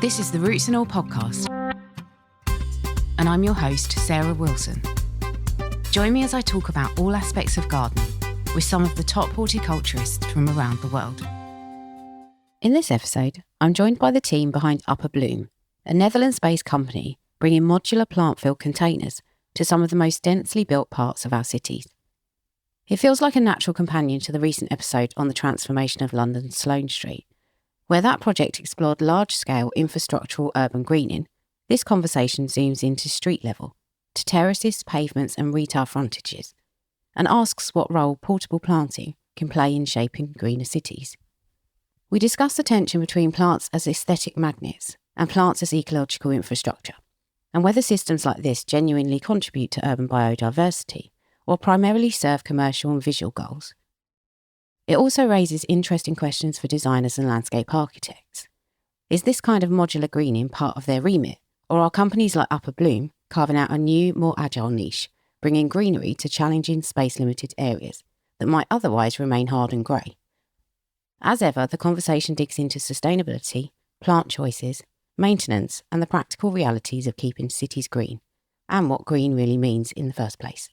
This is the Roots and All podcast, and I'm your host, Sarah Wilson. Join me as I talk about all aspects of gardening with some of the top horticulturists from around the world. In this episode, I'm joined by the team behind Upper Bloom, a Netherlands-based company bringing modular plant-filled containers to some of the most densely built parts of our cities. It feels like a natural companion to the recent episode on the transformation of London's Sloane Street. Where that project explored large-scale infrastructural urban greening, this conversation zooms into street level, to terraces, pavements and retail frontages, and asks what role portable planting can play in shaping greener cities. We discuss the tension between plants as aesthetic magnets and plants as ecological infrastructure, and whether systems like this genuinely contribute to urban biodiversity or primarily serve commercial and visual goals. It also raises interesting questions for designers and landscape architects. Is this kind of modular greening part of their remit, or are companies like Upper Bloom carving out a new, more agile niche, bringing greenery to challenging space-limited areas that might otherwise remain hard and grey? As ever, the conversation digs into sustainability, plant choices, maintenance, and the practical realities of keeping cities green, and what green really means in the first place.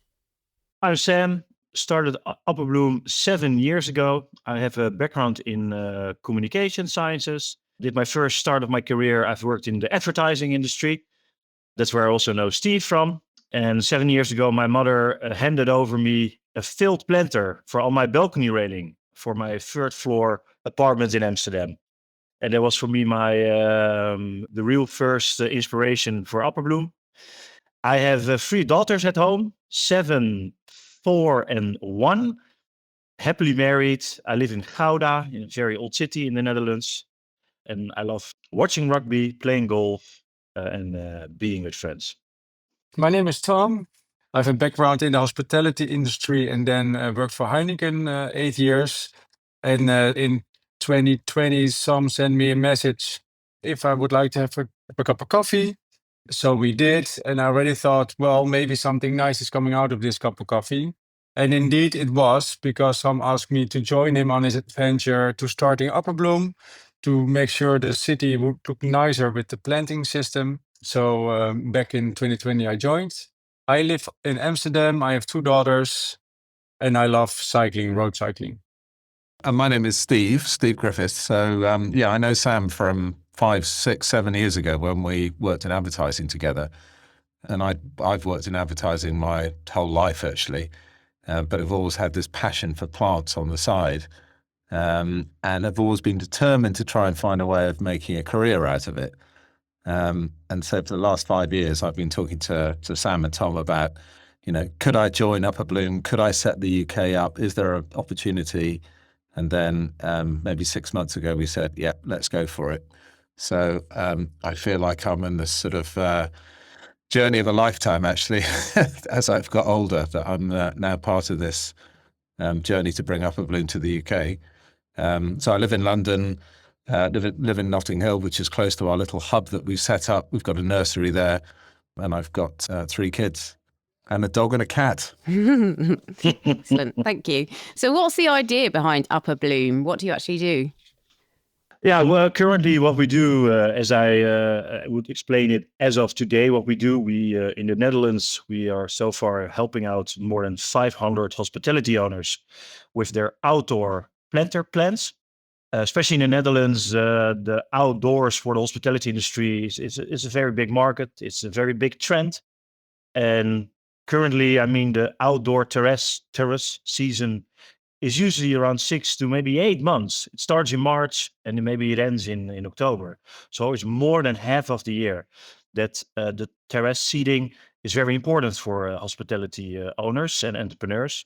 I'm Sam. Started Upper Bloom 7 years ago. I have a background in communication sciences. Did my first start of my career. I've worked in the advertising industry. That's where I also know Steve from. And 7 years ago, my mother handed over me a filled planter for on my balcony railing for my third floor apartment in Amsterdam. And that was for me the real first inspiration for Upper Bloom. I have 3 daughters at home, 7, 4 and 1, happily married. I live in Gouda, in a very old city in the Netherlands. And I love watching rugby, playing golf, and being with friends. My name is Tom. I have a background in the hospitality industry and then worked for Heineken 8 years. And in 2020, Sam sent me a message if I would like to have a cup of coffee. So we did. And I already thought, well, maybe something nice is coming out of this cup of coffee. And indeed it was, because Sam asked me to join him on his adventure to starting Upper Bloom to make sure the city would look nicer with the planting system. So back in 2020, I joined. I live in Amsterdam. I have 2 daughters and I love cycling, road cycling. And my name is Steve Griffiths. So I know Sam from 5, 6, 7 years ago when we worked in advertising together. And I've worked in advertising my whole life, actually. But I've always had this passion for plants on the side. And I've always been determined to try and find a way of making a career out of it. And so for the last 5 years, I've been talking to Sam and Tom about, could I join Upper Bloom? Could I set the UK up? Is there an opportunity? And then maybe 6 months ago, we said, yeah, let's go for it. So I feel like I'm in this sort of journey of a lifetime, actually, as I've got older, that I'm now part of this journey to bring Upper Bloom to the UK. So I live in London, live in Notting Hill, which is close to our little hub that we've set up. We've got a nursery there, and I've got 3 kids and a dog and a cat. Excellent, thank you. So what's the idea behind Upper Bloom? What do you actually do? Yeah, well, currently what we do, as I would explain it as of today, what we do, we in the Netherlands, we are so far helping out more than 500 hospitality owners with their outdoor planter plans. Especially in the Netherlands, the outdoors for the hospitality industry is a very big market. It's a very big trend. And currently, the outdoor terrace season is usually around 6 to maybe 8 months. It starts in March and then maybe it ends in October. So it's more than half of the year that the terrace seating is very important for hospitality owners and entrepreneurs.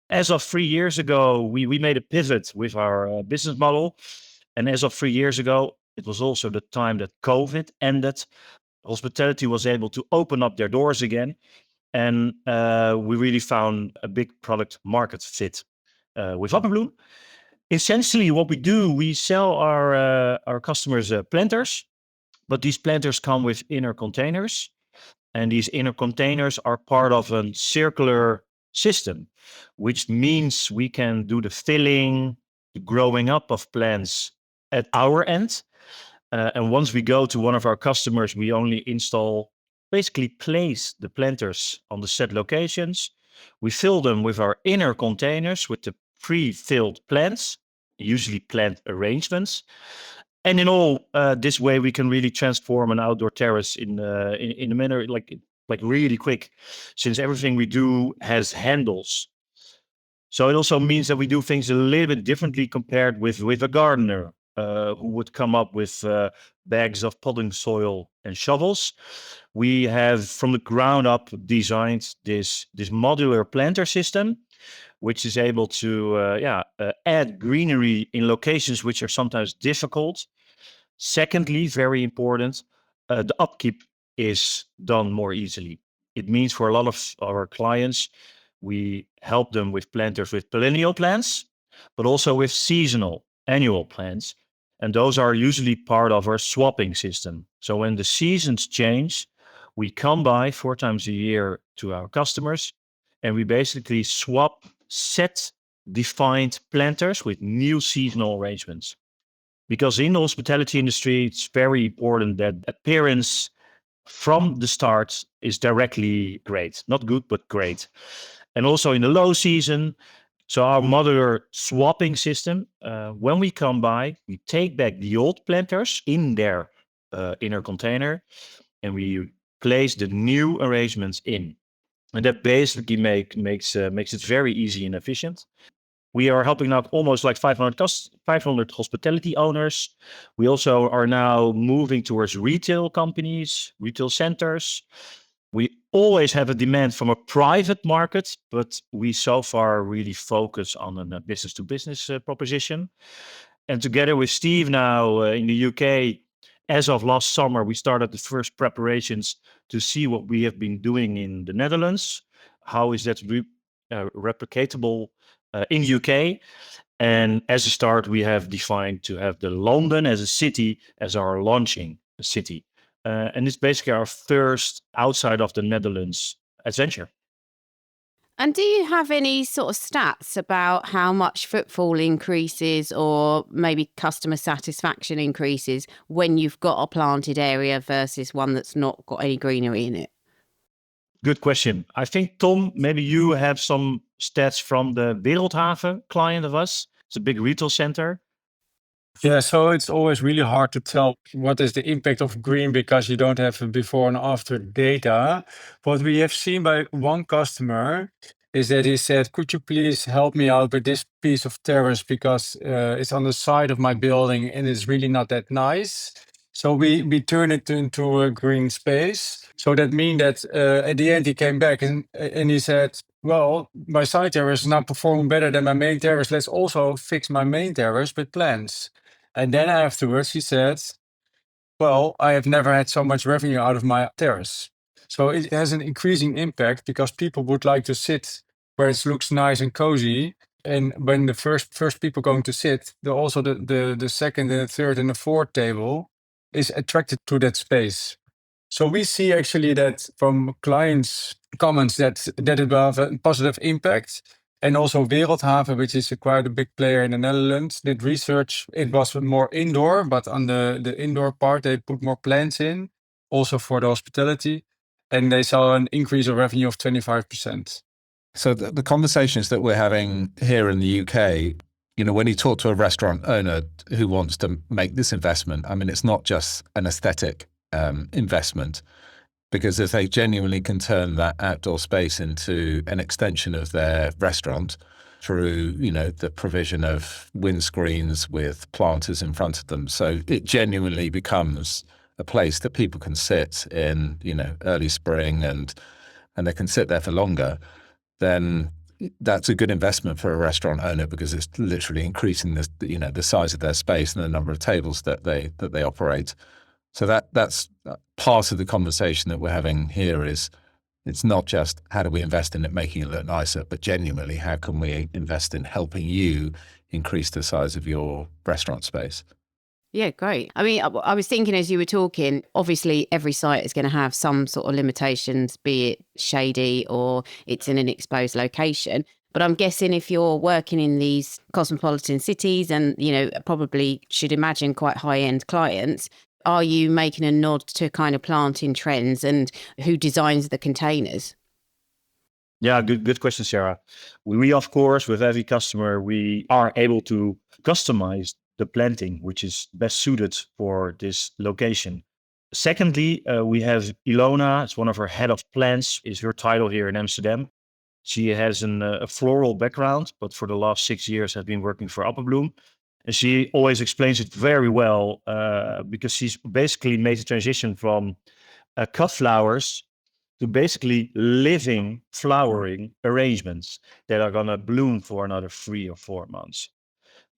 As of 3 years ago, we made a pivot with our business model. And as of 3 years ago, it was also the time that COVID ended. Hospitality was able to open up their doors again. And we really found a big product market fit with Upper Bloom. Essentially, what we do, we sell our customers planters, but these planters come with inner containers. And these inner containers are part of a circular system, which means we can do the filling, the growing up of plants at our end. And once we go to one of our customers, we only basically place the planters on the set locations. We fill them with our inner containers with the pre-filled plants, usually plant arrangements. And in all, this way we can really transform an outdoor terrace in a manner like really quick, since everything we do has handles. So it also means that we do things a little bit differently compared with a gardener who would come up with bags of potting soil and shovels. We have from the ground up designed this modular planter system, which is able to add greenery in locations which are sometimes difficult. Secondly, very important, the upkeep is done more easily. It means for a lot of our clients, we help them with planters with perennial plants, but also with seasonal annual plants. And those are usually part of our swapping system. So when the seasons change, we come by 4 times a year to our customers and we basically swap set defined planters with new seasonal arrangements. Because in the hospitality industry, it's very important that appearance from the start is directly great. Not good, but great. And also in the low season, so our modular swapping system, when we come by, we take back the old planters in their inner container and we place the new arrangements in. And that basically makes it very easy and efficient. We are helping out almost like 500 hospitality owners. We also are now moving towards retail companies, retail centers. We always have a demand from a private market, but we so far really focus on a business-to-business proposition. And together with Steve now in the UK, as of last summer, we started the first preparations to see what we have been doing in the Netherlands. How is that replicatable in UK? And as a start, we have defined to have the London as a city as our launching city. And it's basically our first outside of the Netherlands adventure. And do you have any sort of stats about how much footfall increases or maybe customer satisfaction increases when you've got a planted area versus one that's not got any greenery in it? Good question. I think, Tom, maybe you have some stats from the Wereldhaven client of us. It's a big retail center. Yeah, so it's always really hard to tell what is the impact of green because you don't have before and after data. What we have seen by one customer is that he said, could you please help me out with this piece of terrace because it's on the side of my building and it's really not that nice. So we turn it into a green space. So that means that at the end he came back and he said, well, my side terrace is now performing better than my main terrace. Let's also fix my main terrace with plants. And then afterwards he said, well, I have never had so much revenue out of my terrace. So it has an increasing impact because people would like to sit where it looks nice and cozy. And when the first people going to sit, also the second and the third and the fourth table is attracted to that space. So we see actually that from clients' comments that it will have a positive impact. And also Wereldhaven, which is quite a big player in the Netherlands, did research. It was more indoor, but on the indoor part, they put more plants in, also for the hospitality. And they saw an increase of revenue of 25%. So the conversations that we're having here in the UK, you know, when you talk to a restaurant owner who wants to make this investment, I mean, it's not just an aesthetic investment, because if they genuinely can turn that outdoor space into an extension of their restaurant through, you know, the provision of windscreens with planters in front of them, so it genuinely becomes a place that people can sit in, you know, early spring and they can sit there for longer, then that's a good investment for a restaurant owner because it's literally increasing the size of their space and the number of tables that they operate. So that's part of the conversation that we're having here. Is it's not just how do we invest in it making it look nicer, but genuinely how can we invest in helping you increase the size of your restaurant space? Yeah, great. I mean, I was thinking as you were talking, obviously every site is going to have some sort of limitations, be it shady or it's in an exposed location. But I'm guessing if you're working in these cosmopolitan cities and, probably should imagine quite high-end clients, are you making a nod to kind of planting trends and who designs the containers? Yeah, good question, Sarah. We of course, with every customer, we are able to customize the planting, which is best suited for this location. Secondly, we have Ilona. It's one of our head of plants, is her title here in Amsterdam. She has a floral background, but for the last 6 years has been working for Appelbloem. And she always explains it very well because she's basically made the transition from cut flowers to basically living flowering arrangements that are going to bloom for another 3 or 4 months.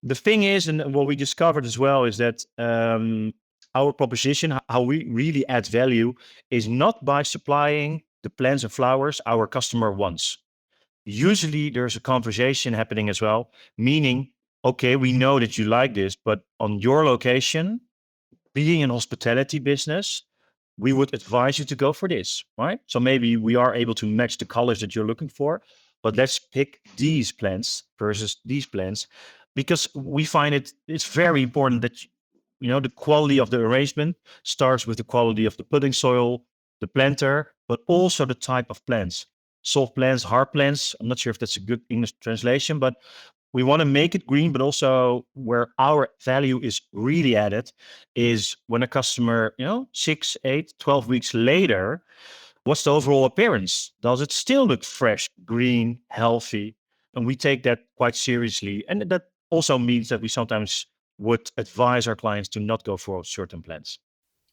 The thing is, and what we discovered as well, is that our proposition, how we really add value, is not by supplying the plants and flowers our customer wants. Usually there's a conversation happening as well, meaning, okay, we know that you like this, but on your location, being an hospitality business, we would advise you to go for this, right? So maybe we are able to match the colors that you're looking for, but let's pick these plants versus these plants, because we find it's very important that the quality of the arrangement starts with the quality of the pudding soil, the planter, but also the type of plants. Soft plants, hard plants. I'm not sure if that's a good English translation, but we want to make it green, but also where our value is really added is when a customer, 6, 8, 12 weeks later, what's the overall appearance? Does it still look fresh, green, healthy? And we take that quite seriously. And that also means that we sometimes would advise our clients to not go for certain plants.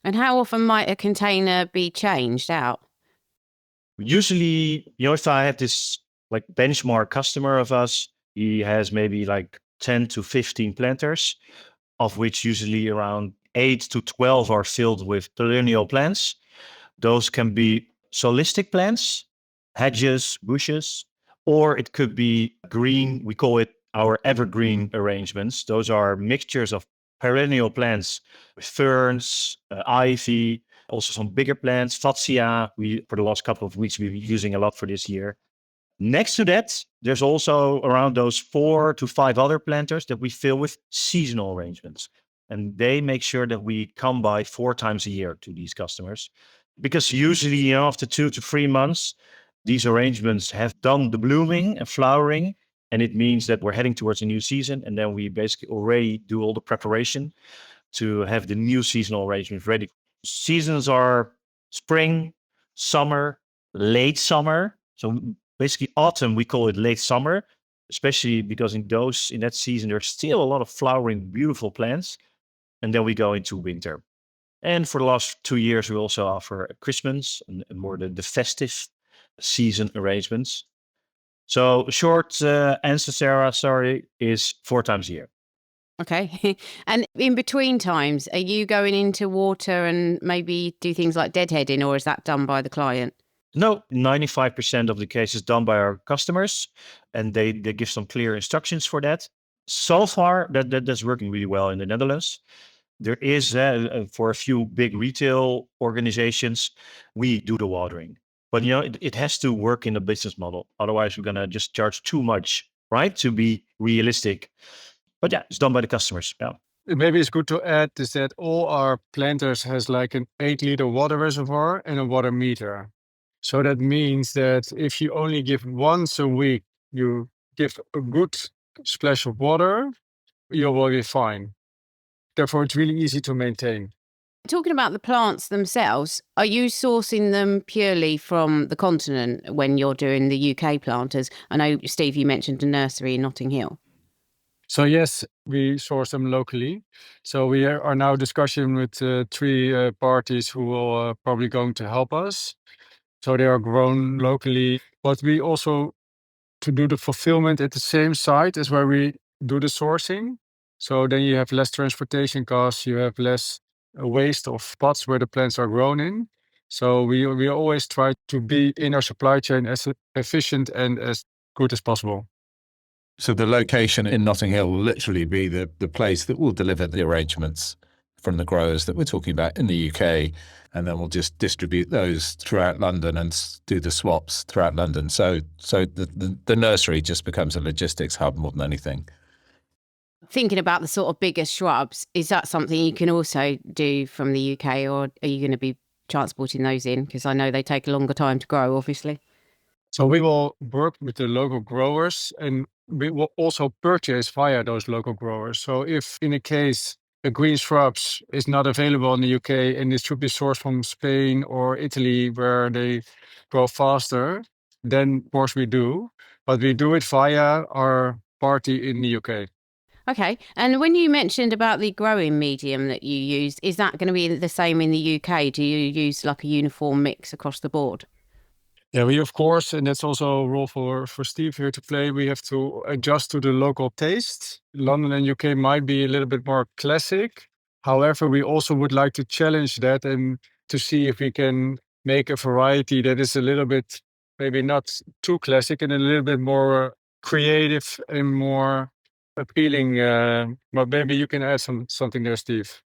And how often might a container be changed out? Usually, if I have this like benchmark customer of us, he has maybe like 10 to 15 planters, of which usually around 8 to 12 are filled with perennial plants. Those can be solistic plants, hedges, bushes, or it could be green. We call it our evergreen arrangements. Those are mixtures of perennial plants with ferns, ivy, also some bigger plants, Fatsia. For the last couple of weeks, we've been using a lot for this year. Next to that, there's also around those 4 to 5 other planters that we fill with seasonal arrangements. And they make sure that we come by 4 times a year to these customers. Because usually, after 2 to 3 months, these arrangements have done the blooming and flowering. And it means that we're heading towards a new season. And then we basically already do all the preparation to have the new seasonal arrangements ready. Seasons are spring, summer, late summer. So basically autumn, we call it late summer, especially because in that season, there's still a lot of flowering, beautiful plants. And then we go into winter. And for the last 2 years, we also offer Christmas and more the festive season arrangements. So short answer, Sarah, is 4 times a year. Okay. And in between times, are you going into water and maybe do things like deadheading, or is that done by the client? No, 95% of the cases done by our customers, and they give some clear instructions for that. So far, that's working really well in the Netherlands. There is, for a few big retail organizations, we do the watering. But, it has to work in the business model. Otherwise, we're going to just charge too much, right? To be realistic. But yeah, it's done by the customers. Yeah. Maybe it's good to add is that all our planters has like an 8-liter water reservoir and a water meter. So that means that if you only give once a week, you give a good splash of water, you will be fine. Therefore, it's really easy to maintain. Talking about the plants themselves, are you sourcing them purely from the continent when you're doing the UK planters? I know, Steve, you mentioned a nursery in Notting Hill. So yes, we source them locally. So we are now discussing with 3 parties who will probably going to help us. So they are grown locally, but we also to do the fulfillment at the same site as where we do the sourcing. So then you have less transportation costs, you have less waste of spots where the plants are grown in. So we always try to be in our supply chain as efficient and as good as possible. So the location in Notting Hill will literally be the place that will deliver the arrangements. from the growers that we're talking about in the UK, and then we'll just distribute those throughout London and do the swaps throughout London. So the nursery just becomes a logistics hub more than anything. Thinking about the sort of bigger shrubs, is that something you can also do from the UK, or are you going to be transporting those in? Because I know they take a longer time to grow, obviously. So we will work with the local growers, and we will also purchase via those local growers. So if in a case a green shrubs is not available in the UK and it should be sourced from Spain or Italy where they grow faster, then of course we do. But we do it via our party in the UK. Okay. And when you mentioned about the growing medium that you use, is that going to be the same in the UK? Do you use like a uniform mix across the board? Yeah, we of course, and that's also a role for Steve here to play. We have to adjust to the local taste. London and UK might be a little bit more classic. However, we also would like to challenge that and to see if we can make a variety that is a little bit maybe not too classic and a little bit more creative and more appealing. But maybe you can add something there, Steve.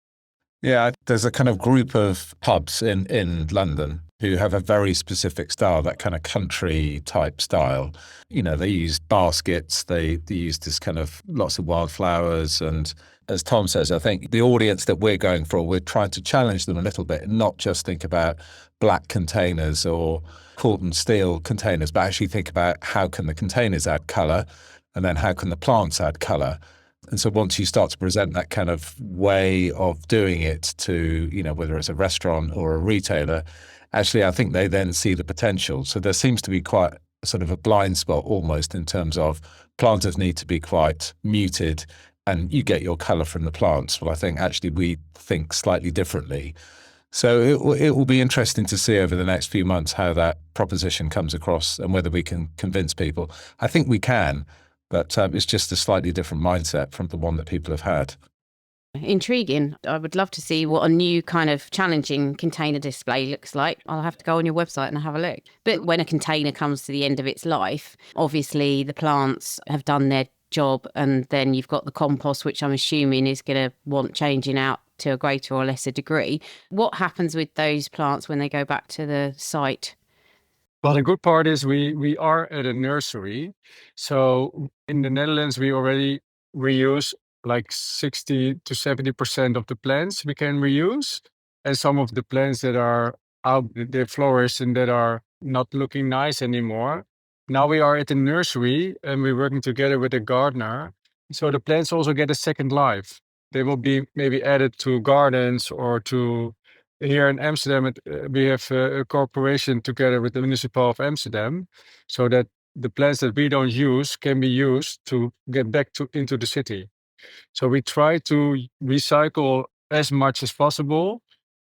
Yeah, there's a kind of group of pubs in London who have a very specific style, that kind of country type style. You know, they use baskets, they use this kind of lots of wildflowers. And as Tom says, I think the audience that we're going for, we're trying to challenge them a little bit and not just think about black containers or cordon steel containers, but actually think about how can the containers add colour, and then how can the plants add colour. And so once you start to present that kind of way of doing it to, you know, whether it's a restaurant or a retailer, actually, I think they then see the potential. So there seems to be quite sort of a blind spot almost in terms of planters need to be quite muted and you get your colour from the plants. Well, I think actually we think slightly differently. So it will be interesting to see over the next few months how that proposition comes across and whether we can convince people. I think we can. But it's just a slightly different mindset from the one that people have had. Intriguing. I would love to see what a new kind of challenging container display looks like. I'll have to go on your website and have a look. But when a container comes to the end of its life, obviously the plants have done their job, and then you've got the compost, which I'm assuming is going to want changing out to a greater or lesser degree. What happens with those plants when they go back to the site? Well, the good part is we are at a nursery. So in the Netherlands, we already reuse like 60 to 70% of the plants we can reuse. And some of the plants that are out, they flourish and that are not looking nice anymore. Now we are at the nursery and we're working together with a gardener. So the plants also get a second life. They will be maybe added to gardens or to... Here in Amsterdam, we have a cooperation together with the Municipal of Amsterdam, so that the plants that we don't use can be used to get back into the city. So we try to recycle as much as possible,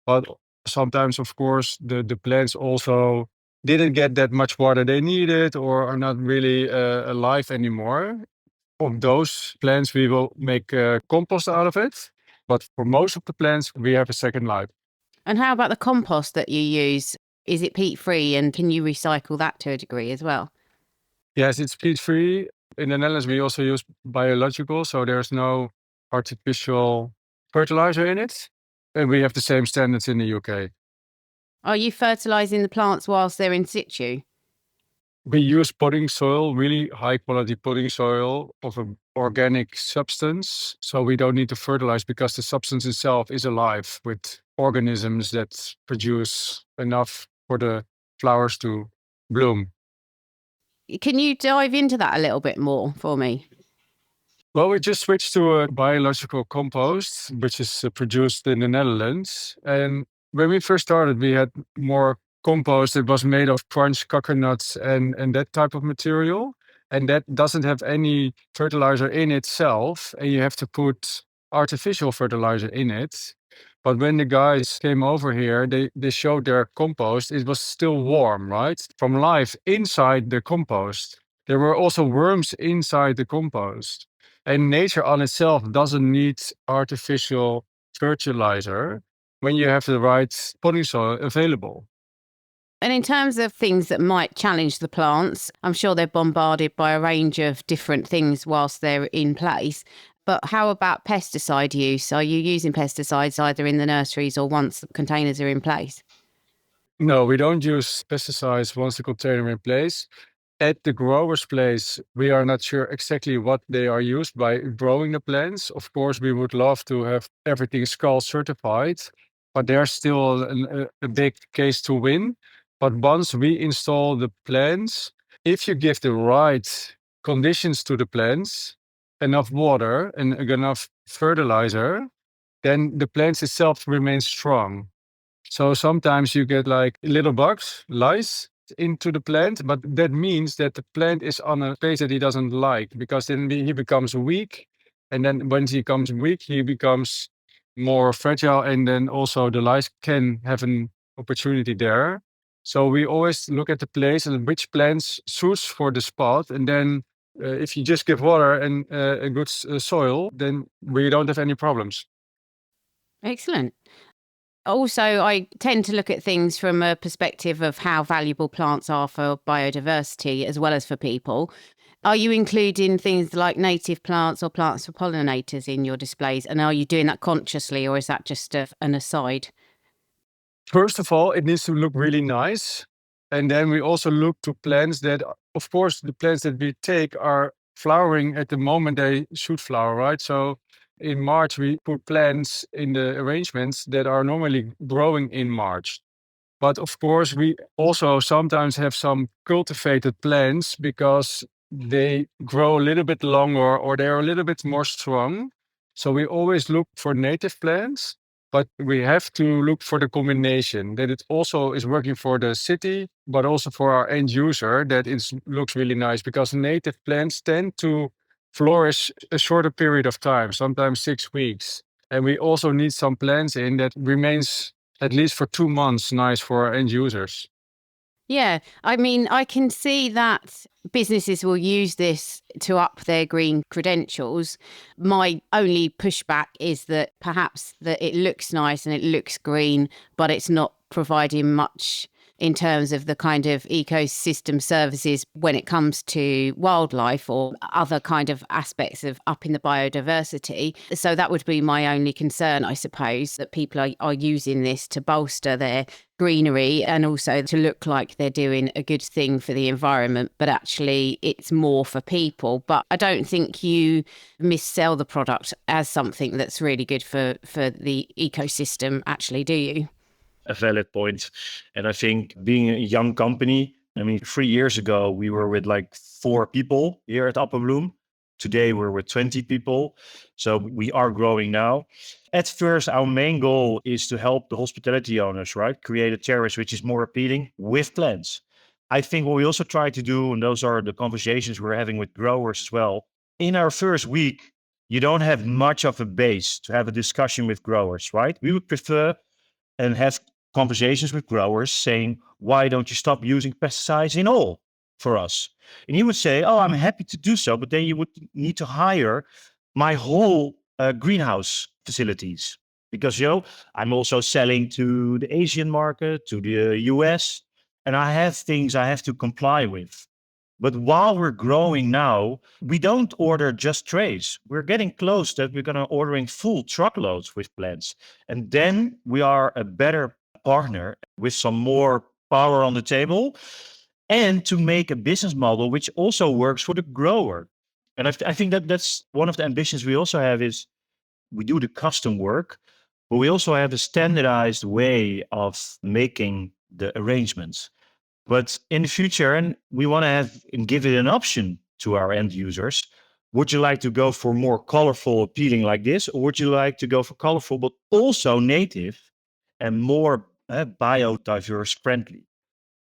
but sometimes, of course, the plants also didn't get that much water they needed or are not really alive anymore. Of those plants, we will make compost out of it, but for most of the plants, we have a second life. And how about the compost that you use? Is it peat-free, and can you recycle that to a degree as well? Yes, it's peat-free. In the Netherlands, we also use biological, so there's no artificial fertilizer in it. And we have the same standards in the UK. Are you fertilising the plants whilst they're in situ? We use potting soil, really high-quality potting soil of an organic substance. So we don't need to fertilize because the substance itself is alive with organisms that produce enough for the flowers to bloom. Can you dive into that a little bit more for me? Well, we just switched to a biological compost, which is produced in the Netherlands. And when we first started, we had more compost that was made of crunch coconuts and that type of material. And that doesn't have any fertilizer in itself. And you have to put artificial fertilizer in it. But when the guys came over here, they showed their compost. It was still warm, right? From life inside the compost. There were also worms inside the compost. And nature on itself doesn't need artificial fertilizer when you have the right potting soil available. And in terms of things that might challenge the plants, I'm sure they're bombarded by a range of different things whilst they're in place. But how about pesticide use? Are you using pesticides either in the nurseries or once the containers are in place? No, we don't use pesticides once the container in place. At the grower's place, we are not sure exactly what they are used by growing the plants. Of course, we would love to have everything skull certified, but there's still a big case to win. But once we install the plants, if you give the right conditions to the plants, enough water and enough fertilizer, then the plants itself remain strong. So sometimes you get like little bugs, lice into the plant, but that means that the plant is on a space that he doesn't like, because then he becomes weak. And then when he becomes weak, he becomes more fragile. And then also the lice can have an opportunity there. So we always look at the place and which plants suits for the spot. And then if you just give water and a good soil, then we don't have any problems. Excellent. Also, I tend to look at things from a perspective of how valuable plants are for biodiversity as well as for people. Are you including things like native plants or plants for pollinators in your displays? And are you doing that consciously, or is that just an aside? First of all, it needs to look really nice. And then we also look to plants that, of course, the plants that we take are flowering at the moment they should flower, right? So in March, we put plants in the arrangements that are normally growing in March. But of course, we also sometimes have some cultivated plants because they grow a little bit longer or they're a little bit more strong. So we always look for native plants, but we have to look for the combination that it also is working for the city, but also for our end user, that it looks really nice, because native plants tend to flourish a shorter period of time, sometimes 6 weeks. And we also need some plants in that remains at least for 2 months nice for our end users. Yeah, I mean, I can see that businesses will use this to up their green credentials. My only pushback is that perhaps that it looks nice and it looks green, but it's not providing much in terms of the kind of ecosystem services when it comes to wildlife or other kind of aspects of upping the biodiversity. So that would be my only concern, I suppose, that people are using this to bolster their greenery and also to look like they're doing a good thing for the environment, but actually it's more for people. But I don't think you missell the product as something that's really good for the ecosystem, actually, do you? A valid point. And I think being a young company, 3 years ago, we were with like 4 people here at Upper Bloom. Today, we're with 20 people. So we are growing now. At first, our main goal is to help the hospitality owners, right? Create a terrace which is more appealing with plants. I think what we also try to do, and those are the conversations we're having with growers as well. In our first week, you don't have much of a base to have a discussion with growers, right? We would prefer and have conversations with growers saying, why don't you stop using pesticides in all for us? And he would say, oh, I'm happy to do so, but then you would need to hire my whole greenhouse facilities, because, I'm also selling to the Asian market, to the US, and I have things I have to comply with. But while we're growing now, we don't order just trays. We're getting close that we're going to ordering full truckloads with plants. And then we are a better partner with some more power on the table, and to make a business model which also works for the grower. And I think that's one of the ambitions we also have, is we do the custom work, but we also have a standardized way of making the arrangements. But in the future, and we want to have and give it an option to our end users. Would you like to go for more colorful, appealing like this? Or would you like to go for colorful, but also native and more biodiverse friendly?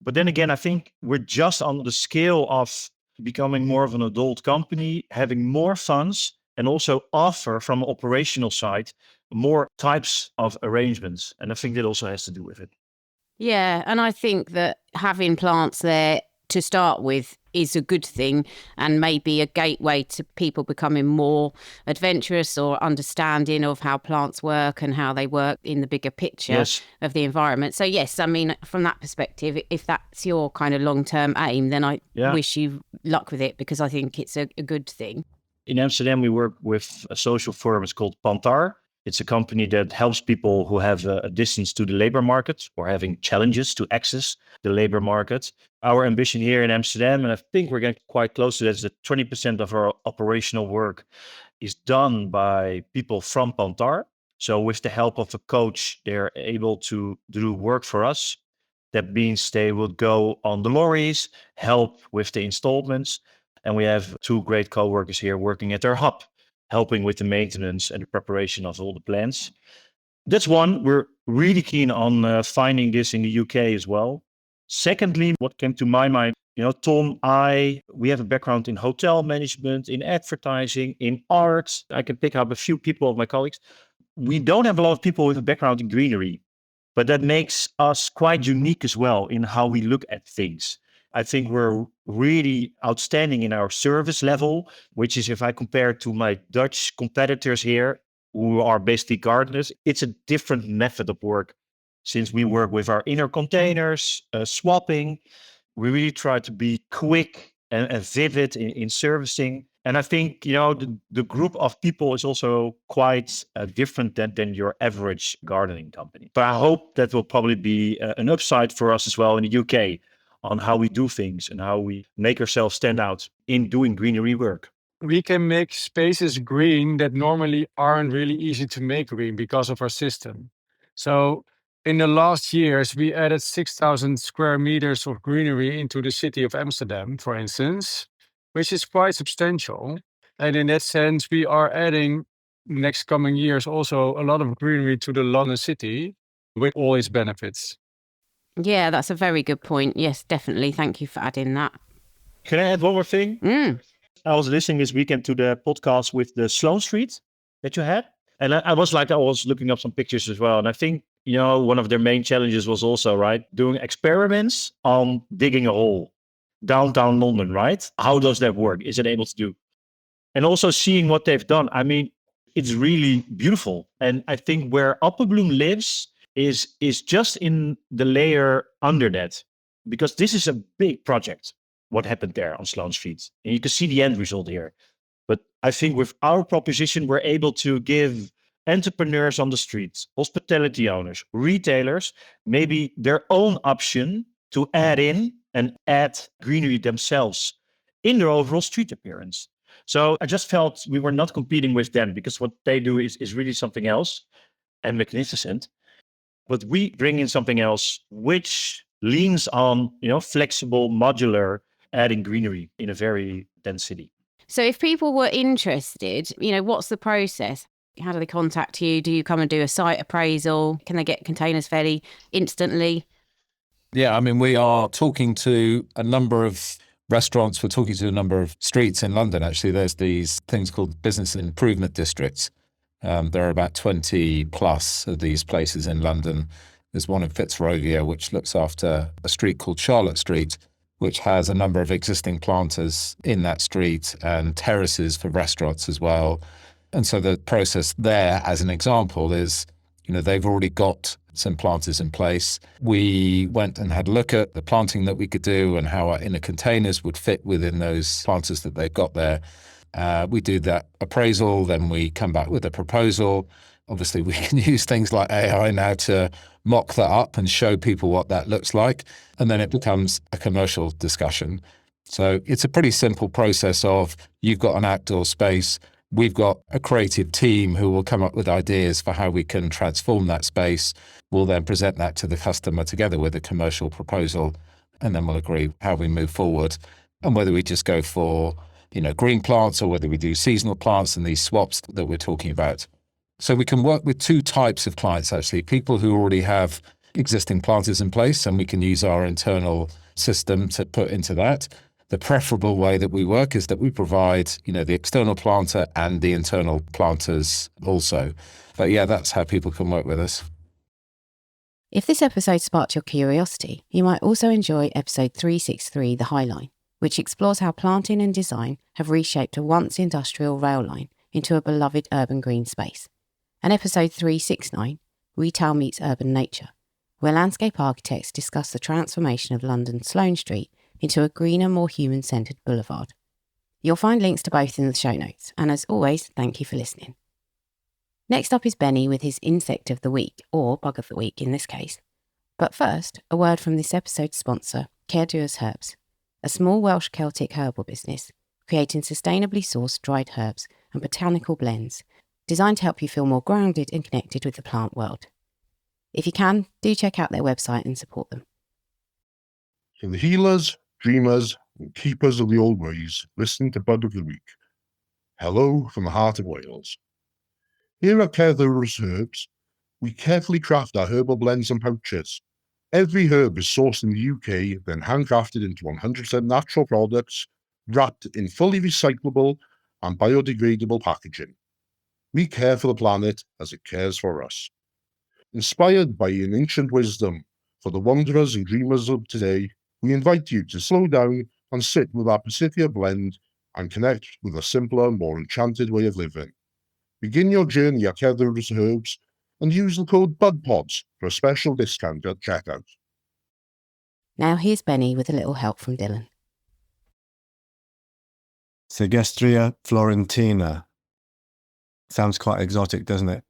But then again, I think we're just on the scale of becoming more of an adult company, having more funds, and also offer from an operational side more types of arrangements. And I think that also has to do with it. Yeah, and I think that having plants there to start with is a good thing, and maybe a gateway to people becoming more adventurous or understanding of how plants work and how they work in the bigger picture of the environment. So yes, I mean, from that perspective, if that's your kind of long-term aim, then I wish you luck with it, because I think it's a good thing. In Amsterdam, we work with a social firm. It's called Pantar. It's a company that helps people who have a distance to the labor market or having challenges to access the labor market. Our ambition here in Amsterdam, and I think we're getting quite close to that, is that 20% of our operational work is done by people from Pantar. So with the help of a coach, they're able to do work for us. That means they will go on the lorries, help with the installments. And we have 2 great co-workers here working at our hub, helping with the maintenance and the preparation of all the plants. That's one. We're really keen on finding this in the UK as well. Secondly, what came to my mind, Tom, we have a background in hotel management, in advertising, in art. I can pick up a few people of my colleagues. We don't have a lot of people with a background in greenery, but that makes us quite unique as well in how we look at things. I think we're really outstanding in our service level, which is, if I compare it to my Dutch competitors here, who are basically gardeners, it's a different method of work. Since we work with our inner containers, swapping, we really try to be quick and vivid in servicing. And I think, the group of people is also quite different than your average gardening company. But I hope that will probably be an upside for us as well in the UK on how we do things and how we make ourselves stand out in doing greenery work. We can make spaces green that normally aren't really easy to make green because of our system. So in the last years, we added 6,000 square meters of greenery into the city of Amsterdam, for instance, which is quite substantial. And in that sense, we are adding next coming years also a lot of greenery to the London city with all its benefits. Yeah, that's a very good point. Yes, definitely. Thank you for adding that. Can I add one more thing? I was listening this weekend to the podcast with the Sloane Street that you had. And I was looking up some pictures as well. And I think, one of their main challenges was also, doing experiments on digging a hole downtown London, right? How does that work? Is it able to do? And also seeing what they've done. I mean, it's really beautiful. And I think where Upper Bloom lives is just in the layer under that, because this is a big project, what happened there on Sloane Street. And you can see the end result here. But I think with our proposition, we're able to give entrepreneurs on the streets, hospitality owners, retailers, maybe their own option to add in and add greenery themselves in their overall street appearance. So I just felt we were not competing with them, because what they do is really something else and magnificent. But we bring in something else which leans on, flexible, modular, adding greenery in a very dense city. So if people were interested, what's the process? How do they contact you? Do you come and do a site appraisal? Can they get containers fairly instantly? Yeah, I mean, we are talking to a number of restaurants. We're talking to a number of streets in London, actually. There's these things called business improvement districts. There are about 20 plus of these places in London. There's one in Fitzrovia, which looks after a street called Charlotte Street, which has a number of existing planters in that street and terraces for restaurants as well. And so the process there, as an example, is, they've already got some planters in place. We went and had a look at the planting that we could do and how our inner containers would fit within those planters that they've got there. We do that appraisal, then we come back with a proposal. Obviously, we can use things like AI now to mock that up and show people what that looks like. And then it becomes a commercial discussion. So it's a pretty simple process of, you've got an outdoor space, we've got a creative team who will come up with ideas for how we can transform that space. We'll then present that to the customer together with a commercial proposal, and then we'll agree how we move forward and whether we just go for green plants or whether we do seasonal plants and these swaps that we're talking about. So we can work with 2 types of clients, actually. People who already have existing planters in place, and we can use our internal system to put into that. The preferable way that we work is that we provide, the external planter and the internal planters also. But yeah, that's how people can work with us. If this episode sparked your curiosity, you might also enjoy episode 363, The High Line, which explores how planting and design have reshaped a once industrial rail line into a beloved urban green space. And episode 369, Retail Meets Urban Nature, where landscape architects discuss the transformation of London's Sloane Street into a greener, more human-centred boulevard. You'll find links to both in the show notes, and as always, thank you for listening. Next up is Benny with his Insect of the Week, or Bug of the Week in this case. But first, a word from this episode's sponsor, Caredoers Herbs, a small Welsh Celtic herbal business creating sustainably sourced dried herbs and botanical blends designed to help you feel more grounded and connected with the plant world. If you can, do check out their website and support them. To the healers, dreamers, and keepers of the old ways, listening to Bug of the Week. Hello from the heart of Wales. Here at Caredoers Herbs, we carefully craft our herbal blends and pouches. Every herb is sourced in the UK, then handcrafted into 100% natural products, wrapped in fully recyclable and biodegradable packaging. We care for the planet as it cares for us. Inspired by an ancient wisdom for the wanderers and dreamers of today, we invite you to slow down and sit with our Pacifica blend and connect with a simpler, more enchanted way of living. Begin your journey at Caredoers Herbs and use the code BUGPODS for a special discount at checkout. Now here's Benny with a little help from Dylan. Segestria florentina. Sounds quite exotic, doesn't it?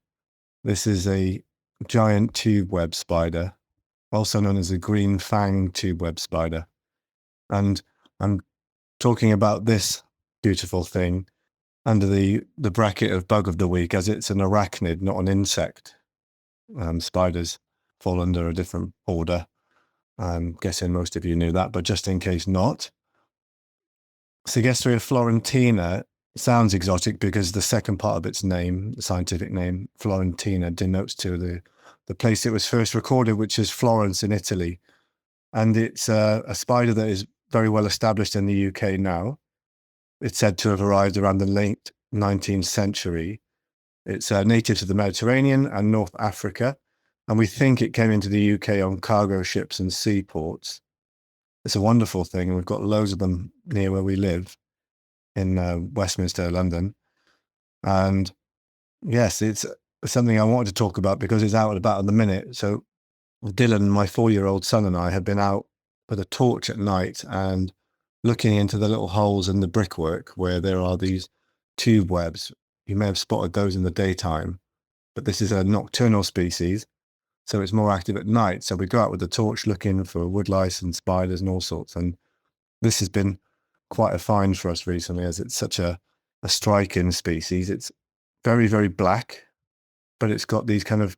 This is a giant tube web spider, also known as a green fang tube web spider. And I'm talking about this beautiful thing under the bracket of Bug of the Week, as it's an arachnid, not an insect. Spiders fall under a different order. I'm guessing most of you knew that, but just in case not. Segestria florentina sounds exotic because the second part of its name, the scientific name, Florentina, denotes to the place it was first recorded, which is Florence in Italy. And it's a spider that is very well established in the UK now. It's said to have arrived around the late 19th century. It's native to the Mediterranean and North Africa, and we think it came into the UK on cargo ships and seaports. It's a wonderful thing, and we've got loads of them near where we live in Westminster, London. And yes, it's something I wanted to talk about because it's out and about at the minute. So Dylan, my 4-year-old son, and I have been out with a torch at night and looking into the little holes in the brickwork where there are these tube webs. You may have spotted those in the daytime, but this is a nocturnal species, so it's more active at night. So we go out with the torch looking for woodlice and spiders and all sorts. And this has been quite a find for us recently, as it's such a striking species. It's very, very black, but it's got these kind of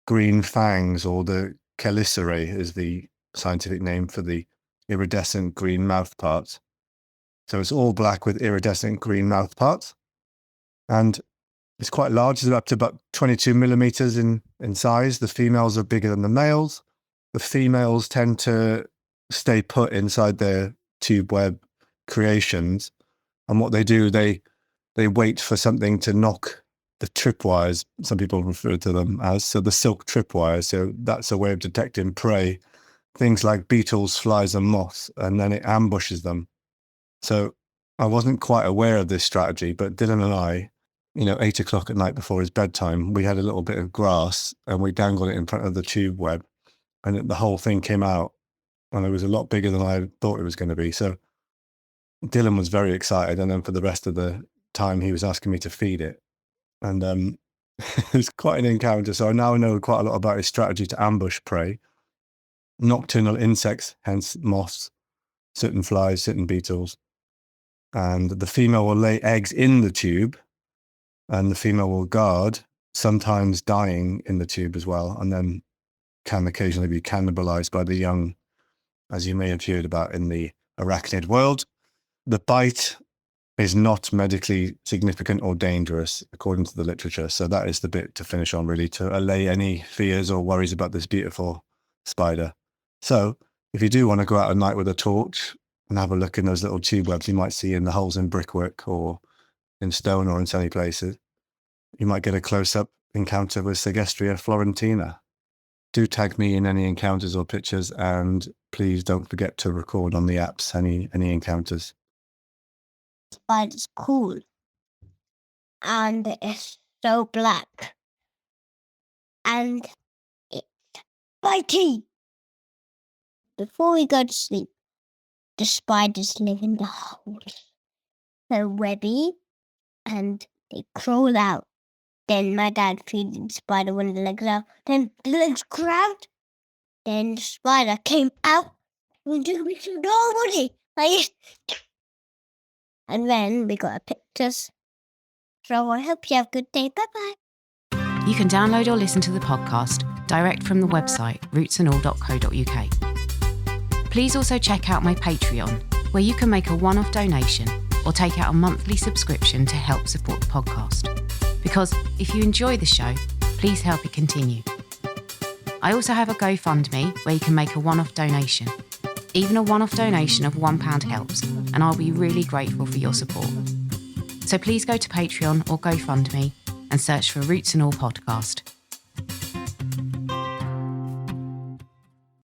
green fangs, or the chelicerae is the scientific name for the iridescent green mouth parts. So it's all black with iridescent green mouth parts. And it's quite large. It's up to about 22 millimeters in size. The females are bigger than the males. The females tend to stay put inside their tube web creations. And what they do, they wait for something to knock the tripwires, some people refer to them as, so the silk tripwires. So that's a way of detecting prey, things like beetles, flies, and moths, and then it ambushes them. So I wasn't quite aware of this strategy, but Dylan and I, 8 o'clock at night before his bedtime, we had a little bit of grass and we dangled it in front of the tube web, and the whole thing came out, and it was a lot bigger than I thought it was going to be. So Dylan was very excited, and then for the rest of the time he was asking me to feed it. And it was quite an encounter. So I now know quite a lot about his strategy to ambush prey, nocturnal insects, hence moths, certain flies, certain beetles. And the female will lay eggs in the tube, and the female will guard, sometimes dying in the tube as well, and then can occasionally be cannibalized by the young, as you may have heard about in the arachnid world. The bite is not medically significant or dangerous, according to the literature. So that is the bit to finish on, really, to allay any fears or worries about this beautiful spider. So if you do want to go out at night with a torch and have a look in those little tube webs you might see in the holes in brickwork or in stone or in sunny places, you might get a close-up encounter with Segestria florentina. Do tag me in any encounters or pictures, and please don't forget to record on the apps any encounters. Spider's cool, and it's so black, and it's bitey. Before we go to sleep, the spiders live in the holes. so webby and they crawl out. Then my dad feeds the spider one of the legs out. Then the legs grabbed. Then the spider came out and took me to nobody. And then we got pictures. So I hope you have a good day. Bye-bye. You can download or listen to the podcast direct from the website rootsandall.co.uk. Please also check out my Patreon, where you can make a one-off donation or take out a monthly subscription to help support the podcast. Because if you enjoy the show, please help it continue. I also have a GoFundMe where you can make a one-off donation. Even a one-off donation of £1 helps, and I'll be really grateful for your support. So please go to Patreon or GoFundMe and search for Roots and All Podcast.